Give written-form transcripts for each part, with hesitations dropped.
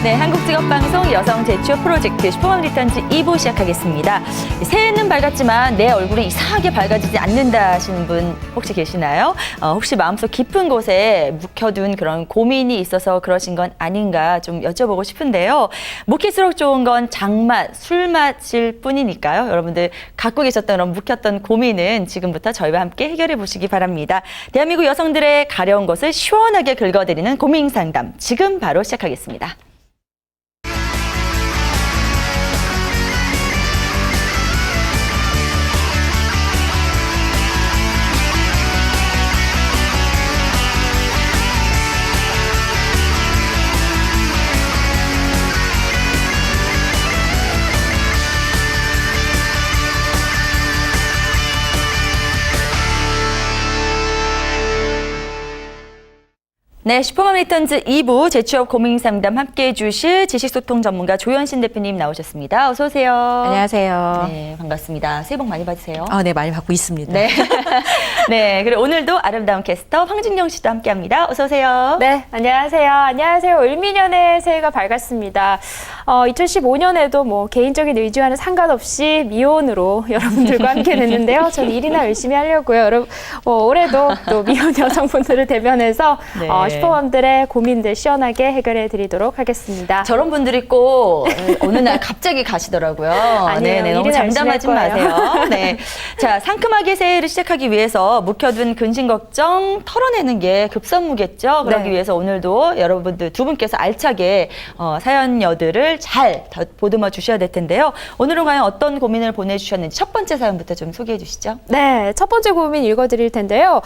네, 한국직업방송 여성 제취업 프로젝트 슈퍼맘 리턴즈 2부 시작하겠습니다. 새해는 밝았지만 내 얼굴은 이상하게 밝아지지 않는다 하시는 분 혹시 계시나요? 혹시 마음속 깊은 곳에 묵혀둔 그런 고민이 있어서 그러신 건 아닌가 좀 여쭤보고 싶은데요. 묵힐수록 좋은 건 장맛, 술맛일 뿐이니까요. 여러분들 갖고 계셨던 그런 묵혔던 고민은 지금부터 저희와 함께 해결해 보시기 바랍니다. 대한민국 여성들의 가려운 것을 시원하게 긁어드리는 고민 상담, 지금 바로 시작하겠습니다. 네, 슈퍼맘 리턴즈 2부 제취업 고민 상담 함께해 주실 지식소통 전문가 조현신 대표님 나오셨습니다. 어서 오세요. 안녕하세요. 네, 반갑습니다. 새해 복 많이 받으세요. 네, 많이 받고 있습니다. 네. 네, 그리고 오늘도 아름다운 캐스터 황진경 씨도 함께합니다. 어서 오세요. 네, 안녕하세요. 안녕하세요. 을미년의 새해가 밝았습니다. 2015년에도 뭐 개인적인 의지와는 상관없이 미혼으로 여러분들과 함께 됐는데요. 저는 일이나 열심히 하려고요. 여러분, 올해도 또 미혼 여성분들을 대변해서 네. 슈퍼맘들의 고민들 시원하게 해결해 드리도록 하겠습니다. 저런 분들이 꼭 어느 날 갑자기 가시더라고요. 아니에요. 네, 너무 장담하지 마세요. 네. 자, 상큼하게 새해를 시작하기 위해서 묵혀둔 근심 걱정 털어내는 게 급선무겠죠. 그러기 네. 위해서 오늘도 여러분들 두 분께서 알차게 사연녀들을 잘 보듬어 주셔야 될 텐데요. 오늘은 과연 어떤 고민을 보내주셨는지 첫 번째 사연부터 좀 소개해 주시죠. 네, 첫 번째 고민 읽어드릴 텐데요.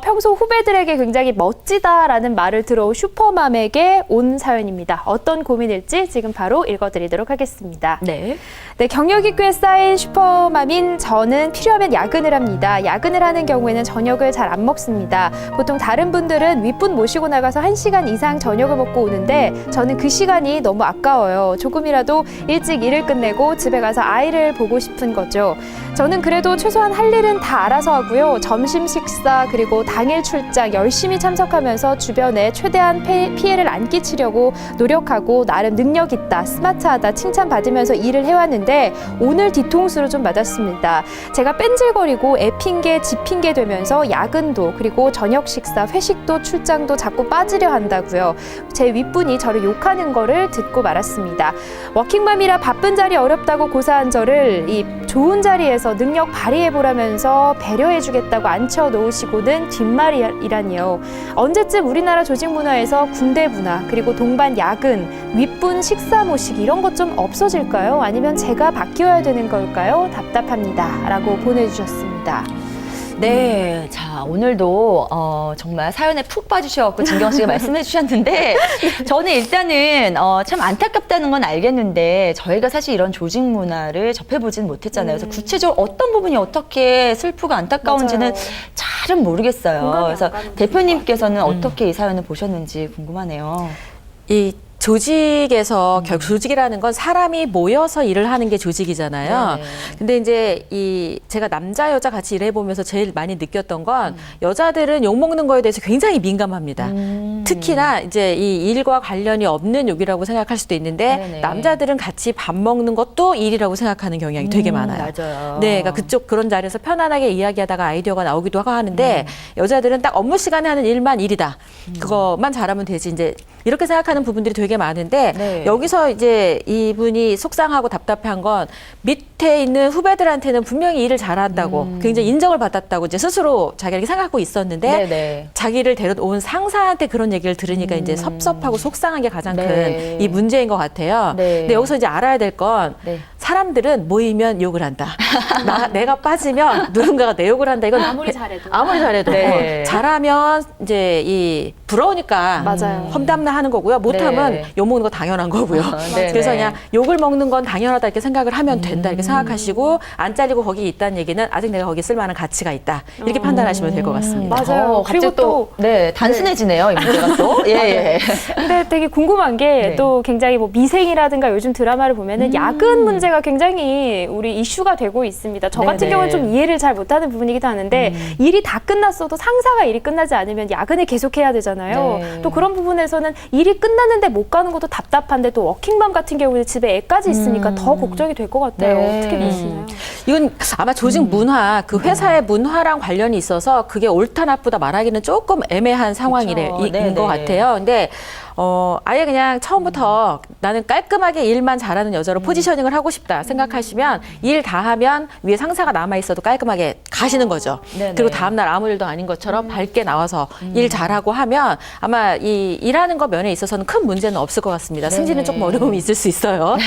평소 후배들에게 굉장히 멋지다라는 말을 들어온 슈퍼맘에게 온 사연입니다. 어떤 고민일지 지금 바로 읽어드리도록 하겠습니다. 네. 네, 경력이 꽤 쌓인 슈퍼맘인 저는 필요하면 야근을 합니다. 야근을 하는 경우에는 저녁을 잘 안 먹습니다. 보통 다른 분들은 윗분 모시고 나가서 1시간 이상 저녁을 먹고 오는데 저는 그 시간이 너무 아까워요. 조금이라도 일찍 일을 끝내고 집에 가서 아이를 보고 싶은 거죠. 저는 그래도 최소한 할 일은 다 알아서 하고요. 점심 식사 그리고 당일 출장 열심히 참석하면서 주변에 최대한 피해를 안 끼치려고 노력하고 나름 능력 있다, 스마트하다 칭찬받으면서 일을 해왔는데 오늘 뒤통수를 좀 맞았습니다. 제가 뺀질거리고 애 핑계, 지 핑계 되면서 야근도 그리고 저녁 식사, 회식도 출장도 자꾸 빠지려 한다고요. 제 윗분이 저를 욕하는 거를 듣고 말았습니다. 워킹맘이라 바쁜 자리 어렵다고 고사한 저를 이 좋은 자리에서 능력 발휘해보라면서 배려해주겠다고 앉혀놓으시고는 뒷말이라니요. 언제쯤 우리나라 조직 문화에서 군대 문화 그리고 동반 야근, 윗분 식사 모시기 이런 것 좀 없어질까요? 아니면 제가 바뀌어야 되는 걸까요? 답답합니다. 라고 보내주셨습니다. 네, 자 오늘도 정말 사연에 푹 빠지셔갖고 진경 씨가 말씀해 주셨는데 저는 일단은 참 안타깝다는 건 알겠는데 저희가 사실 이런 조직 문화를 접해보진 못했잖아요. 그래서 구체적으로 어떤 부분이 어떻게 슬프고 안타까운지는 맞아요. 잘은 모르겠어요. 공감이 그래서 안 가는 대표님께서는 어떻게 이 사연을 보셨는지 궁금하네요. 이 조직에서 결국 조직이라는 건 사람이 모여서 일을 하는 게 조직이잖아요. 네. 근데 이제 제가 남자 여자 같이 일해보면서 제일 많이 느꼈던 건 여자들은 욕 먹는 거에 대해서 굉장히 민감합니다. 특히나 이제 이 일과 관련이 없는 욕이라고 생각할 수도 있는데 네네. 남자들은 같이 밥 먹는 것도 일이라고 생각하는 경향이 되게 많아요. 맞아요. 네, 그러니까 그런 자리에서 편안하게 이야기하다가 아이디어가 나오기도 하는데 여자들은 딱 업무 시간에 하는 일만 일이다. 그것만 잘하면 되지. 이제 이렇게 생각하는 부분들이 되게 많은데 네. 여기서 이제 이분이 속상하고 답답한 건 밑에 있는 후배들한테는 분명히 일을 잘한다고 굉장히 인정을 받았다고 이제 스스로 자기가 생각하고 있었는데 네네. 자기를 데려온 상사한테 그런 얘기를 들으니까 이제 섭섭하고 속상한 게 가장 네. 큰 이 문제인 것 같아요. 네. 근데 여기서 이제 알아야 될 건 네. 사람들은 모이면 욕을 한다. 내가 빠지면 누군가가 내 욕을 한다. 이건 아무리 잘해도. 아무리 잘해도 네. 잘하면 이제 부러우니까 맞아요. 험담나 하는 거고요. 못하면 네. 욕 먹는 거 당연한 거고요. 네, 그래서 네. 그냥 욕을 먹는 건 당연하다 이렇게 생각을 하면 된다 이렇게 생각하시고 안 잘리고 거기 있다는 얘기는 아직 내가 거기 쓸 만한 가치가 있다 이렇게 판단하시면 될 것 같습니다. 맞아요. 갑자기 그리고 또 네, 단순해지네요, 이 문제가 또. 예, 예. 근데 되게 궁금한 게 네. 또 굉장히 뭐 미생이라든가 요즘 드라마를 보면은 야근 문제가 문제가 굉장히 우리 이슈가 되고 있습니다. 저 같은 네네. 경우는 좀 이해를 잘 못하는 부분이기도 하는데 일이 다 끝났어도 상사가 일이 끝나지 않으면 야근을 계속해야 되잖아요. 네. 또 그런 부분에서는 일이 끝났는데 못 가는 것도 답답한데 또 워킹맘 같은 경우는 집에 애까지 있으니까 더 걱정이 될 것 같아요. 네. 어떻게 보시나요? 이건 아마 조직 문화, 그 회사의 문화랑 관련이 있어서 그게 옳다 나쁘다 말하기는 조금 애매한 상황인 네네. 것 같아요. 근데 아예 그냥 처음부터 나는 깔끔하게 일만 잘하는 여자로 포지셔닝을 하고 싶다 생각하시면 일 다 하면 위에 상사가 남아 있어도 깔끔하게 가시는 거죠. 네네. 그리고 다음 날 아무 일도 아닌 것처럼 밝게 나와서 일 잘하고 하면 아마 이 일하는 것 면에 있어서는 큰 문제는 없을 것 같습니다. 승진은 조금 어려움이 있을 수 있어요.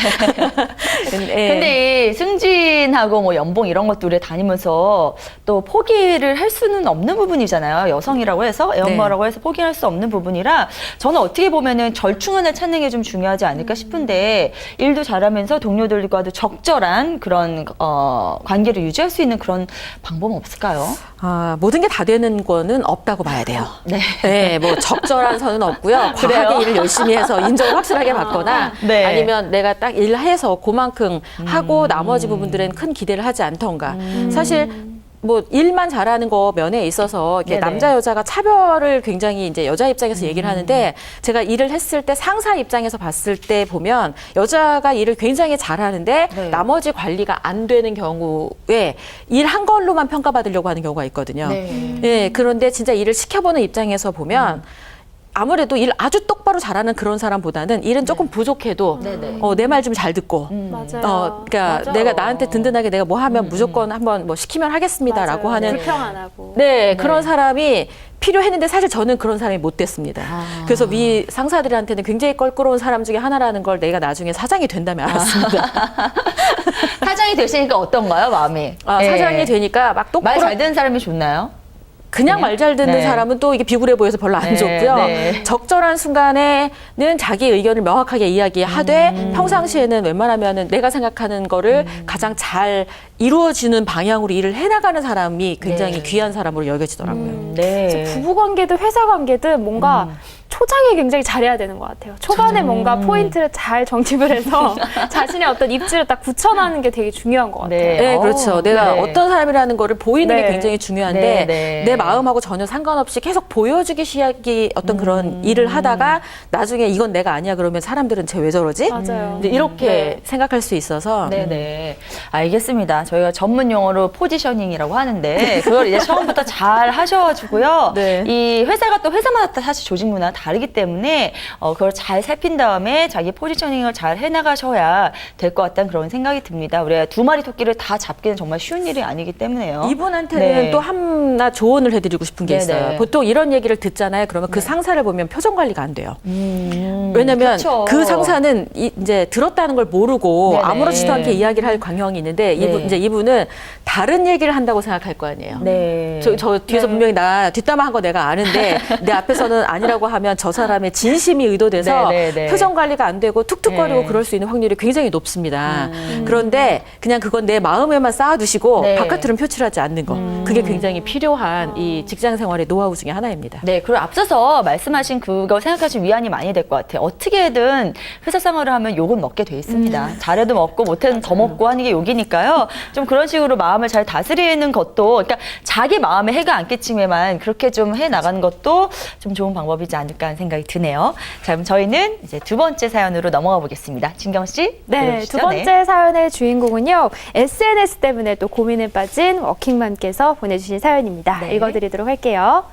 예. 근데 이 승진하고 뭐 연봉 이런 것들에 다니면서 또 포기를 할 수는 없는 부분이잖아요. 여성이라고 해서 애엄마라고 해서 포기할 수 없는 부분이라 저는 어떻게 보면은 절충안을 찾는 게 좀 중요하지 않을까 싶은데 일도 잘하면서 동료들과도 적절한 그런 관계를 유지할 수 있는 그런 방법은 없을까요? 모든 게 다 되는 거는 없다고 봐야 돼요. 네. 네, 뭐 적절한 선은 없고요. 그래요? 과하게 일을 열심히 해서 인정을 확실하게 받거나 네. 아니면 내가 딱 일해서 그만큼 하고 나머지 부분들은 큰 기대를 하지 않던가. 사실 뭐 일만 잘하는 거 면에 있어서 이렇게 네네. 남자 여자가 차별을 굉장히 이제 여자 입장에서 얘기를 하는데 제가 일을 했을 때 상사 입장에서 봤을 때 보면 여자가 일을 굉장히 잘하는데 네. 나머지 관리가 안 되는 경우에 일 한 걸로만 평가받으려고 하는 경우가 있거든요. 예, 그런데 진짜 일을 시켜보는 입장에서 보면 아무래도 일 아주 똑바로 잘하는 그런 사람보다는 일은 조금 부족해도 네네. 내 말 좀 잘 듣고 맞아요. 그러니까 맞아요. 내가 나한테 든든하게 내가 뭐 하면 무조건 한번 뭐 시키면 하겠습니다라고 맞아요. 하는 불평 안 하고. 네, 그런 사람이 필요했는데 사실 저는 그런 사람이 못 됐습니다. 그래서 위 상사들한테는 굉장히 껄끄러운 사람 중에 하나라는 걸 내가 나중에 사장이 된 다음에 알았습니다. 사장이 되시니까 어떤가요, 마음이? 사장이 되니까 막 말 똑바로 잘 듣는 사람이 좋나요? 그냥 말 잘 듣는 네. 사람은 또 이게 비굴해 보여서 별로 안 네, 좋고요. 네. 적절한 순간에는 자기 의견을 명확하게 이야기하되 평상시에는 웬만하면은 내가 생각하는 거를 가장 잘 이루어지는 방향으로 일을 해나가는 사람이 굉장히 네. 귀한 사람으로 여겨지더라고요. 네. 부부 관계든 회사 관계든 뭔가 초장에 굉장히 잘해야 되는 것 같아요. 초반에 뭔가 포인트를 잘 정립을 해서 자신의 어떤 입지를 딱 굳혀나가는 게 되게 중요한 것 같아요. 네. 네, 그렇죠. 내가 네. 어떤 사람이라는 거를 보이는 네. 게 굉장히 중요한데 네, 네. 내 마음하고 전혀 상관없이 계속 보여주기 시작이 어떤 그런 일을 하다가 나중에 이건 내가 아니야 그러면 사람들은 쟤 왜 저러지? 맞아요. 이제 이렇게 네. 생각할 수 있어서 네네. 알겠습니다. 저희가 전문 용어로 포지셔닝이라고 하는데 그걸 이제 처음부터 잘 하셔가지고요. 네. 이 회사가 또 회사마다 사실 조직 문화 다르기 때문에 그걸 잘 살핀 다음에 자기 포지셔닝을 잘 해나가셔야 될 것 같다는 그런 생각이 듭니다. 우리가 두 마리 토끼를 다 잡기는 정말 쉬운 일이 아니기 때문에요. 이분한테는 네. 또 하나 조언을 해드리고 싶은 게 네네. 있어요. 보통 이런 얘기를 듣잖아요. 그러면 그 상사를 보면 표정 관리가 안 돼요. 왜냐면 그쵸. 그 상사는 이제 들었다는 걸 모르고 네네. 아무렇지도 않게 이야기를 할 광경이 있는데 네. 이분은 다른 얘기를 한다고 생각할 거 아니에요. 네. 저 뒤에서 네. 분명히 나 뒷담화한 거 내가 아는데 내 앞에서는 아니라고 하면 저 사람의 진심이 의도돼서 네, 네, 네. 표정 관리가 안 되고 툭툭거리고 네. 그럴 수 있는 확률이 굉장히 높습니다. 그런데 그냥 그건 내 마음에만 쌓아두시고 네. 바깥으로는 표출하지 않는 거. 그게 굉장히 필요한 이 직장 생활의 노하우 중에 하나입니다. 네, 그리고 앞서서 말씀하신 그거 생각하시면 위안이 많이 될 것 같아요. 어떻게든 회사 생활을 하면 욕은 먹게 돼 있습니다. 잘해도 먹고 못해도 더 먹고 하는 게 욕이니까요. 좀 그런 식으로 마음을 잘 다스리는 것도, 그러니까 자기 마음에 해가 안 끼치게만 그렇게 좀 해 나가는 것도 좀 좋은 방법이지 않을까 하는 생각이 드네요. 자, 그럼 저희는 이제 두 번째 사연으로 넘어가 보겠습니다. 진경 씨. 네, 들어주시죠. 두 번째 사연의 주인공은요. SNS 때문에 또 고민에 빠진 워킹맘께서 보내주신 사연입니다. 네. 읽어드리도록 할게요.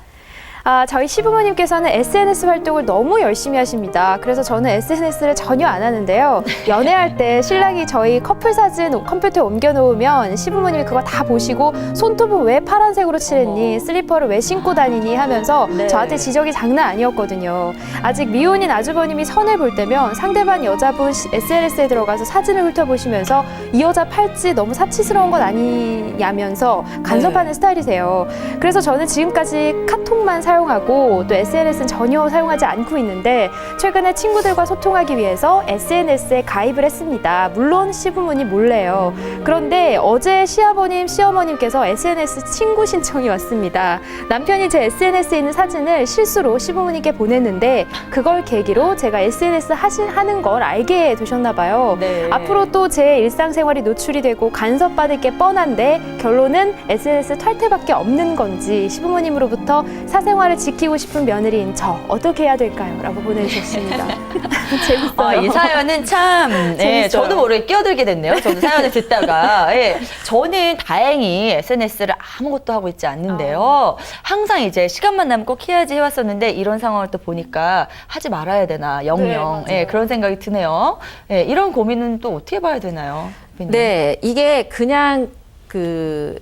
저희 시부모님께서는 SNS 활동을 너무 열심히 하십니다. 그래서 저는 SNS를 전혀 안 하는데요. 연애할 때 신랑이 저희 커플 사진 컴퓨터에 옮겨놓으면 시부모님이 그거 다 보시고 손톱은 왜 파란색으로 칠했니? 슬리퍼를 왜 신고 다니니? 하면서 네. 저한테 지적이 장난 아니었거든요. 아직 미혼인 아주버님이 선을 볼 때면 상대방 여자분 SNS에 들어가서 사진을 훑어보시면서 이 여자 팔찌 너무 사치스러운 것 아니냐면서 간섭하는 스타일이세요. 그래서 저는 지금까지 카톡만 사용하고 또 SNS는 전혀 사용하지 않고 있는데 최근에 친구들과 소통하기 위해서 SNS에 가입을 했습니다. 물론 시부모님 몰래요. 그런데 어제 시아버님, 시어머님께서 SNS 친구 신청이 왔습니다. 남편이 제 SNS에 있는 사진을 실수로 시부모님께 보냈는데 그걸 계기로 제가 SNS 하는 걸 알게 되셨나 봐요. 네. 앞으로 또 제 일상생활이 노출이 되고 간섭받을 게 뻔한데 결론은 SNS 탈퇴밖에 없는 건지 시부모님으로부터 사생활을 지키고 싶은 며느리인 저 어떻게 해야 될까요? 라고 보내주셨습니다. 재밌어요. 이 사연은 참, 예, 재밌어요. 저도 모르게 끼어들게 됐네요. 저도 사연을 듣다가. 예, 저는 다행히 SNS를 아무것도 하고 있지 않는데요. 항상 이제 시간만 나면 꼭 해야지 해왔었는데 이런 상황을 또 보니까 하지 말아야 되나, 영영. 네, 예, 그런 생각이 드네요. 예, 이런 고민은 또 어떻게 봐야 되나요? 대표님? 네, 이게 그냥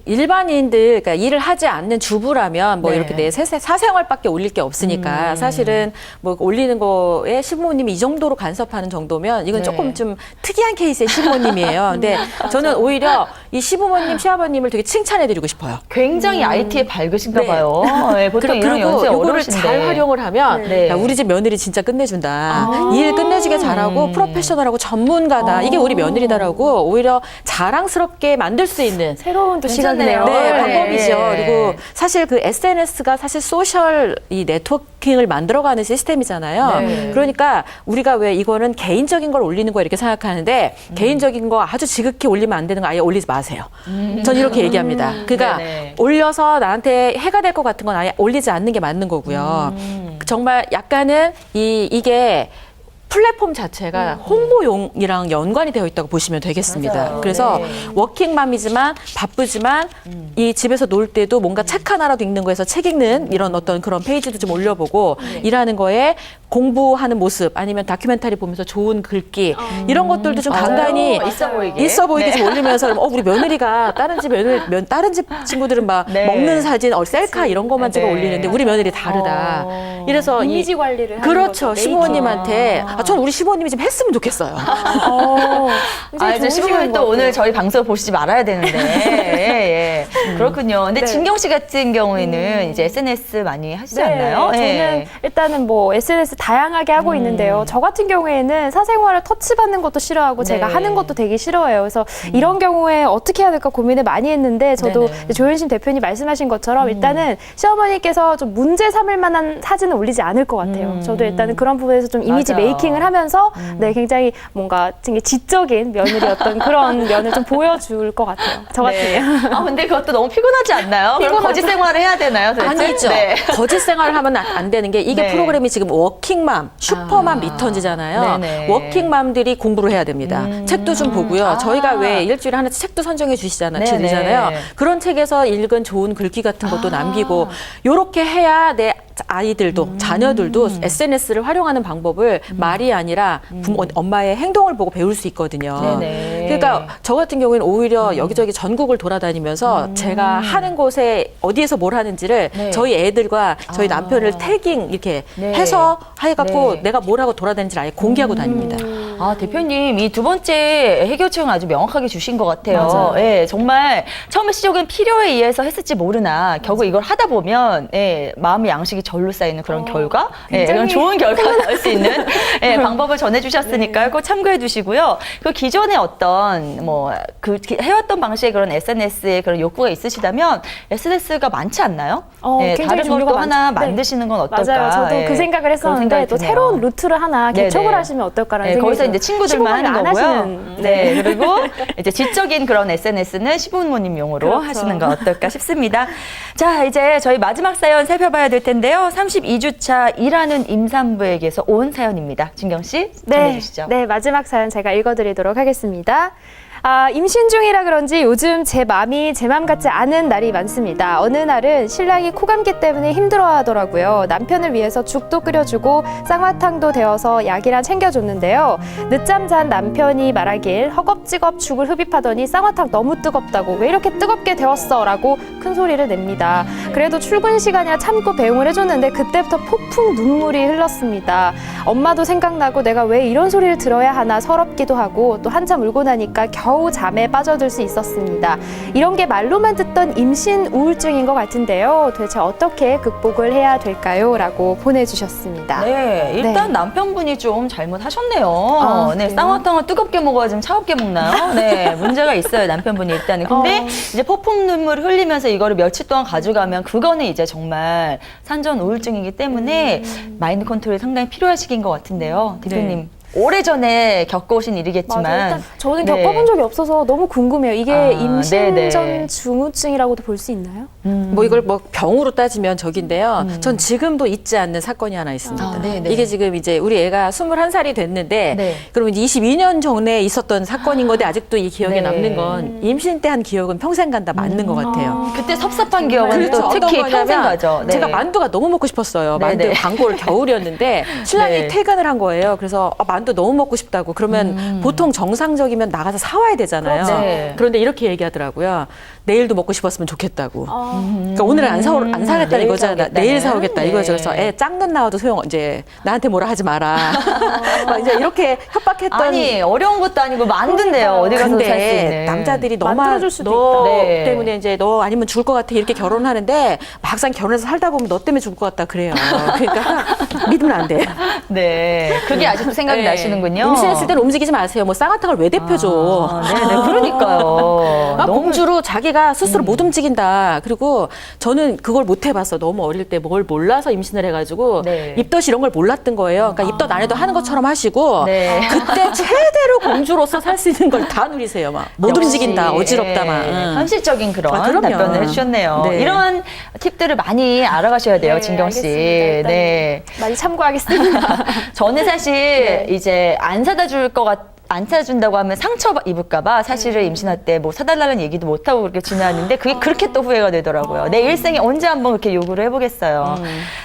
일반인들, 그러니까 일을 하지 않는 주부라면 뭐 네. 이렇게 내 사생활밖에 올릴 게 없으니까 사실은 뭐 올리는 거에 시부모님이 이 정도로 간섭하는 정도면 이건 네. 조금 좀 특이한 케이스의 시부모님이에요. 근데 저는 오히려 이 시부모님, 시아버님을 되게 칭찬해드리고 싶어요. 굉장히 IT에 밝으신가 네. 봐요. 예, 보통 이런 연세 요거를 어려우신데. 잘 활용을 하면 네. 야, 우리 집 며느리 진짜 끝내준다. 일 끝내주게 잘하고 프로페셔널하고 전문가다. 이게 우리 며느리다라고 오히려 자랑스럽게 만들 수 있는 새로운 또 괜찮네요. 시각이네요. 네, 네. 방법이죠. 네. 그리고 사실 그 SNS가 사실 소셜 이 네트워킹을 만들어가는 시스템이잖아요. 네. 그러니까 우리가 왜 이거는 개인적인 걸 올리는 거 이렇게 생각하는데 개인적인 거 아주 지극히 올리면 안 되는 거 아예 올리지 마세요. 전 이렇게 얘기합니다. 그러니까 네네. 올려서 나한테 해가 될 것 같은 건 아예 올리지 않는 게 맞는 거고요. 정말 약간은 이게 플랫폼 자체가 홍보용이랑 연관이 되어 있다고 보시면 되겠습니다. 맞아요. 그래서 네. 워킹맘이지만 바쁘지만 이 집에서 놀 때도 뭔가 책 하나라도 읽는 거에서 책 읽는 이런 어떤 그런 페이지도 좀 올려보고 일하는 거에 공부하는 모습 아니면 다큐멘터리 보면서 좋은 글귀 이런 것들도 좀 맞아요. 간간히 있어 보이게. 좀 올리면서 우리 며느리가 다른 집 다른 집 친구들은 막 네. 먹는 사진, 셀카 이런 것만 찍어 네. 올리는데 우리 며느리 다르다. 이래서 이미지 관리를 하는 그렇죠. 거죠. 시부모님한테 전 우리 시부모님이 좀 했으면 좋겠어요. 굉장히 이제 좋은 시부모님 시간인 것 또 오늘 같아요. 저희 방송을 보시지 말아야 되는데. 예, 예. 그렇군요. 근데 네. 진경 씨 같은 경우에는 이제 SNS 많이 하시지 않나요? 네, 예. 저는 일단은 뭐 SNS 다양하게 하고 있는데요. 저 같은 경우에는 사생활을 터치받는 것도 싫어하고 제가 네. 하는 것도 되게 싫어해요. 그래서 이런 경우에 어떻게 해야 될까 고민을 많이 했는데 저도 네네. 조현심 대표님 말씀하신 것처럼 일단은 시어머니께서 좀 문제 삼을 만한 사진을 올리지 않을 것 같아요. 저도 일단은 그런 부분에서 좀 이미지 맞아요. 메이킹을 하면서 네, 굉장히 뭔가 되게 지적인 며느리였던 그런 면을 좀 보여줄 것 같아요. 저 네. 같으면. 근데 그것도 너무 피곤하지 않나요? 그럼 거짓 생활을 해야 되나요? 도대체? 아니죠. 네. 거짓 생활을 하면 안 되는 게 이게 네. 프로그램이 지금 워킹맘, 슈퍼맘 리턴즈잖아요. 네네. 워킹맘들이 공부를 해야 됩니다. 책도 좀 보고요. 저희가 왜 일주일에 하나 책도 선정해 주시잖아요. 네네. 그런 책에서 읽은 좋은 글귀 같은 것도 남기고 요렇게 해야 내 아이들도 자녀들도 SNS를 활용하는 방법을 말이 아니라 엄마의 행동을 보고 배울 수 있거든요. 네네. 그러니까 저 같은 경우에는 오히려 여기저기 전국을 돌아다니면서 제가 하는 곳에 어디에서 뭘 하는지를 네. 저희 애들과 저희 남편을 태깅 이렇게 네. 해서 해갖고 네. 내가 뭘 하고 돌아다니는지를 아예 공개하고 다닙니다. 아, 대표님, 이 두 번째 해결책은 아주 명확하게 주신 것 같아요. 맞아요. 예, 정말 처음에 시작은 필요에 의해서 했을지 모르나 결국 이걸 하다 보면 예, 마음의 양식이 절로 쌓이는 그런 결과, 예, 그런 좋은 결과가 나올 수 있는 예, 방법을 전해주셨으니까요. 꼭 참고해 두시고요. 그 기존에 어떤 해왔던 방식의 그런 SNS의 그런 욕구가 있으시다면 SNS가 많지 않나요? 예, 굉장히 다른 것도 종류가 하나 많죠. 네. 만드시는 건 어떨까? 맞아요. 저도 예, 그 생각을 그런 했었는데 생각이 또 드네요. 새로운 루트를 하나 개척을 네네. 하시면 어떨까라는 네, 생각이 거기서 들어요. 이제 친구들만 시부모님이 하는 안 거고요. 하시는, 네, 그리고 이제 지적인 그런 SNS는 시부모님용으로 그렇죠. 하시는 거 어떨까 싶습니다. 자, 이제 저희 마지막 사연 살펴봐야 될 텐데요. 32주차 일하는 임산부에게서 온 사연입니다. 진경 씨, 전해주시죠. 네, 마지막 사연 제가 읽어드리도록 하겠습니다. 임신 중이라 그런지 요즘 제 맘이 제 맘 같지 않은 날이 많습니다. 어느 날은 신랑이 코감기 때문에 힘들어하더라고요. 남편을 위해서 죽도 끓여주고 쌍화탕도 데워서 약이랑 챙겨줬는데요. 늦잠 잔 남편이 말하길 허겁지겁 죽을 흡입하더니 쌍화탕 너무 뜨겁다고 왜 이렇게 뜨겁게 데웠어? 라고 큰 소리를 냅니다. 그래도 출근 시간이라 참고 배웅을 해줬는데 그때부터 폭풍 눈물이 흘렀습니다. 엄마도 생각나고 내가 왜 이런 소리를 들어야 하나 서럽기도 하고 또 한참 울고 나니까 겨우 잠에 빠져들 수 있었습니다. 이런 게 말로만 듣던 임신 우울증인 것 같은데요. 도대체 어떻게 극복을 해야 될까요? 라고 보내주셨습니다. 네, 일단 남편분이 좀 잘못하셨네요. 네, 그래요? 쌍화탕을 뜨겁게 먹어야 좀 차갑게 먹나요? 네, 문제가 있어요, 남편분이 일단은. 근데 이제 폭풍 눈물 흘리면서 이거를 며칠 동안 가져가면 그거는 이제 정말 산전 우울증이기 때문에 마인드 컨트롤이 상당히 필요한 시기인 것 같은데요. 대표님. 오래전에 겪어오신 일이겠지만. 맞아요. 일단 저는 네. 겪어본 적이 없어서 너무 궁금해요. 이게 임신 네네. 전 증후증이라고도 볼 수 있나요? 뭐 이걸 뭐 병으로 따지면 적인데요. 전 지금도 잊지 않는 사건이 하나 있습니다. 아, 네네. 이게 지금 이제 우리 애가 21살이 됐는데 네. 그러면 22년 전에 있었던 사건인 건데 아직도 이 기억에 네. 남는 건 임신 때 한 기억은 평생 간다 맞는 것 같아요. 그때 섭섭한 기억은 또 어떤 특히 거냐면 평생 가죠. 네. 제가 만두가 너무 먹고 싶었어요. 만두 네네. 광고를 겨울이었는데 신랑이 네. 퇴근을 한 거예요. 그래서 만두 너무 먹고 싶다고. 그러면 보통 정상적이면 나가서 사와야 되잖아요. 그렇죠. 네. 그런데 이렇게 얘기하더라고요. 내일도 먹고 싶었으면 좋겠다고. 그러니까 오늘은 안 사오겠다 내일 이거잖아. 사오겠다는. 내일 사오겠다 네. 이거죠. 그래서 애 짝는 나와도 이제 나한테 뭐라 하지 마라. 막 이제 이렇게 협박했던. 아니, 어려운 것도 아니고 만든데요. 어디 가서 살 수 근데 있는. 남자들이 만들어줄 수도 너 있다. 네. 때문에 이제 너 아니면 줄 것 같아 이렇게 결혼하는데 막상 결혼해서 살다 보면 너 때문에 줄 것 같다 그래요. 그러니까 믿으면 안 돼. 네. 그게 아직도 생각이 네. 나시는군요. 임신했을 때는 움직이지 마세요. 뭐 쌍화탕을 왜 대표줘. 아, 네네. 그러니까요. 아, 너무 공주로 자기가 스스로 못 움직인다. 그리고 저는 그걸 못 해봤어. 너무 어릴 때 뭘 몰라서 임신을 해가지고 네. 입덧 이런 걸 몰랐던 거예요. 그러니까 입덧 안 해도 하는 것처럼 하시고 네. 그때 최대로 공주로서 살 수 있는 걸 다 누리세요. 막 못 역시, 움직인다. 어지럽다. 막. 네, 현실적인 그런 아, 그럼요. 답변을 해주셨네요. 네. 이런 팁들을 많이 알아가셔야 돼요, 네, 진경 씨. 알겠습니다. 일단 네. 많이 참고하겠습니다. 저는 사실 네. 이제 안 사다 줄 것 안 사준다고 하면 상처 입을까봐 사실은 임신할 때 뭐 사달라는 얘기도 못하고 그렇게 지나왔는데 그게 그렇게 또 후회가 되더라고요. 내 일생에 언제 한번 그렇게 요구를 해보겠어요.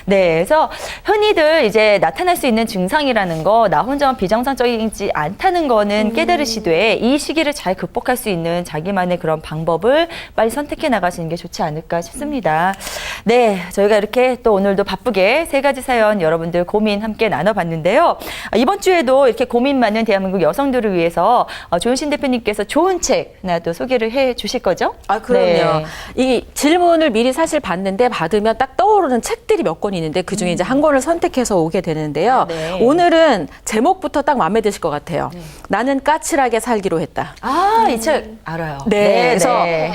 네, 그래서 흔히들 이제 나타날 수 있는 증상이라는 거 나 혼자만 비정상적이지 않다는 거는 깨달으시되 이 시기를 잘 극복할 수 있는 자기만의 그런 방법을 빨리 선택해 나가시는 게 좋지 않을까 싶습니다. 네, 저희가 이렇게 또 오늘도 바쁘게 3가지 사연 여러분들 고민 함께 나눠봤는데요. 이번 주에도 이렇게 고민 많은 대한민국 여성들을 위해서 조윤신 대표님께서 좋은 책 하나 또 소개를 해 주실 거죠? 아, 그럼요. 네. 이 질문을 미리 사실 봤는데 받으면 딱 떠오르는 책들이 몇 권 있는데 그중에 이제 한 권을 선택해서 오게 되는데요. 네. 오늘은 제목부터 딱 마음에 드실 것 같아요. 나는 까칠하게 살기로 했다. 아, 이 책 알아요. 네, 그래서 네.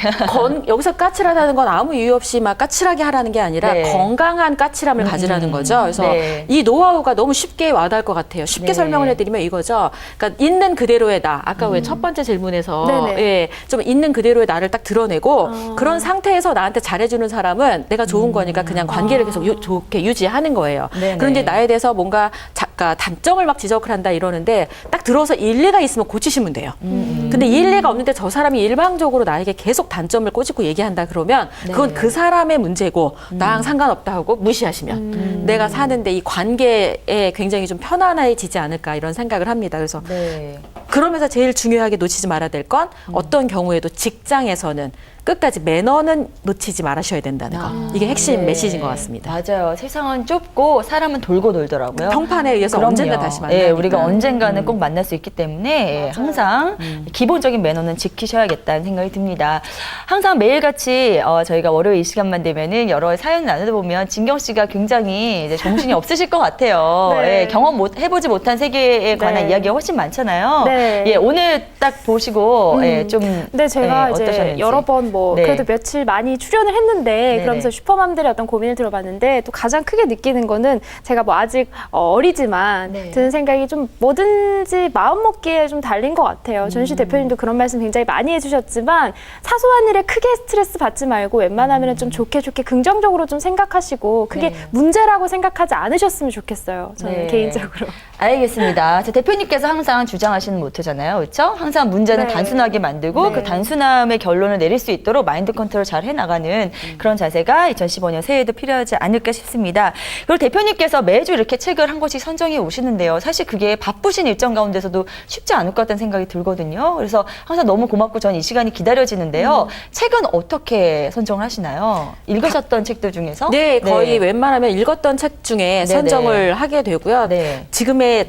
여기서 까칠하다는 건 아무 이유 없이 막 까칠하게 하라는 게 아니라 네. 건강한 까칠함을 가지라는 거죠. 그래서 네. 이 노하우가 너무 쉽게 와닿을 것 같아요. 쉽게 네. 설명을 해드리면 이거죠. 그러니까 있는 그대로의 나. 아까 왜 첫 번째 질문에서 네네. 예, 좀 있는 그대로의 나를 딱 드러내고 그런 상태에서 나한테 잘해주는 사람은 내가 좋은 거니까 그냥 관계를 계속 좋게 유지하는 거예요. 네네. 그런데 나에 대해서 뭔가 단점을 막 지적을 한다 이러는데 딱 들어서 일리가 있으면 고치시면 돼요. 근데 일리가 없는데 저 사람이 일방적으로 나에게 계속 단점을 꼬집고 얘기한다 그러면 그건 네. 그 사람의 문제고 나랑 상관없다 하고 무시하시면 내가 사는데 이 관계에 굉장히 좀 편안해지지 않을까 이런 생각을 합니다. 그래서 네. 그러면서 제일 중요하게 놓치지 말아야 될 건 어떤 경우에도 직장에서는 끝까지 매너는 놓치지 말으셔야 된다는 거. 이게 핵심 네. 메시지인 것 같습니다. 맞아요. 세상은 좁고 사람은 돌고 돌더라고요. 평판에 의해서 그럼요. 언젠가 다시 만나니까. 예, 우리가 언젠가는 꼭 만날 수 있기 때문에 예, 항상 기본적인 매너는 지키셔야겠다는 생각이 듭니다. 항상 매일같이 저희가 월요일 이 시간만 되면은 여러 사연 나누다 보면 진경 씨가 굉장히 이제 정신이 없으실 것 같아요. 네. 예, 해보지 못한 세계에 관한 네. 이야기가 훨씬 많잖아요. 네. 예, 오늘 딱 보시고 예, 좀 근데 제가 예, 이제 어떠셨는지. 여러 번 뭐 네. 그래도 며칠 많이 출연을 했는데 네네. 그러면서 슈퍼맘들의 어떤 고민을 들어봤는데 또 가장 크게 느끼는 거는 제가 뭐 아직 어리지만 네. 드는 생각이 좀 뭐든지 마음 먹기에 좀 달린 것 같아요. 전시 대표님도 그런 말씀 굉장히 많이 해주셨지만 사소한 일에 크게 스트레스 받지 말고 웬만하면 좀 좋게 긍정적으로 좀 생각하시고 그게 네. 문제라고 생각하지 않으셨으면 좋겠어요. 저는 네. 개인적으로. 알겠습니다. 자, 대표님께서 항상 주장하시는 모토잖아요. 그렇죠? 항상 문제는 네. 단순하게 만들고 네. 그 단순함의 결론을 내릴 수 있도록 마인드 컨트롤 잘 해나가는 그런 자세가 2015년 새해에도 필요하지 않을까 싶습니다. 그리고 대표님께서 매주 이렇게 책을 한 권씩 선정해 오시는데요. 사실 그게 바쁘신 일정 가운데서도 쉽지 않을 것 같다는 생각이 들거든요. 그래서 항상 너무 고맙고 전 이 시간이 기다려지는데요. 책은 어떻게 선정하시나요? 읽으셨던 책들 중에서? 네, 거의 웬만하면 읽었던 책 중에 선정을 하게 되고요. 네. 지금의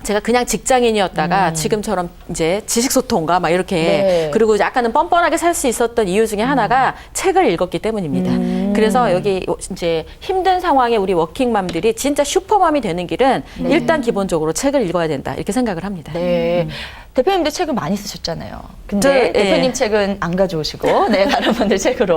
제가 그냥 직장인이었다가 지금처럼 이제 지식소통가 막 이렇게 네. 그리고 약간은 뻔뻔하게 살 수 있었던 이유 중에 하나가 책을 읽었기 때문입니다. 그래서 여기 이제 힘든 상황에 우리 워킹맘들이 진짜 슈퍼맘이 되는 길은 일단 기본적으로 책을 읽어야 된다 이렇게 생각을 합니다. 네. 대표님도 책을 많이 쓰셨잖아요. 근데 저, 대표님 네. 책은 안 가져오시고, 네, 다른 분들 책으로.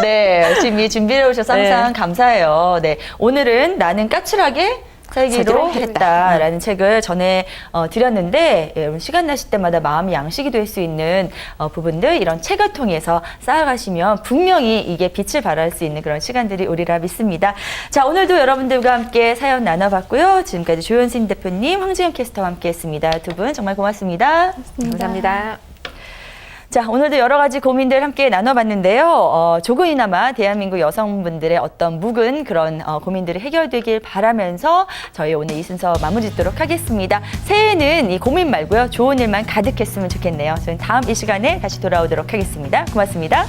네, 열심히 준비해 오셔서 항상 감사해요. 네. 오늘은 나는 까칠하게 살기로 했다라는 책을 전해 드렸는데, 예, 여러분 시간 나실 때마다 마음이 양식이 될 수 있는 부분들 이런 책을 통해서 쌓아가시면 분명히 이게 빛을 발할 수 있는 그런 시간들이 오리라 믿습니다. 자, 오늘도 여러분들과 함께 사연 나눠봤고요. 지금까지 조현신 대표님, 황지연 캐스터와 함께했습니다. 두 분 정말 고맙습니다. 감사합니다. 자, 오늘도 여러 가지 고민들 함께 나눠봤는데요. 조금이나마 대한민국 여성분들의 어떤 묵은 그런 고민들이 해결되길 바라면서 저희 오늘 이 순서 마무리 짓도록 하겠습니다. 새해에는 이 고민 말고요. 좋은 일만 가득했으면 좋겠네요. 저희는 다음 이 시간에 다시 돌아오도록 하겠습니다. 고맙습니다.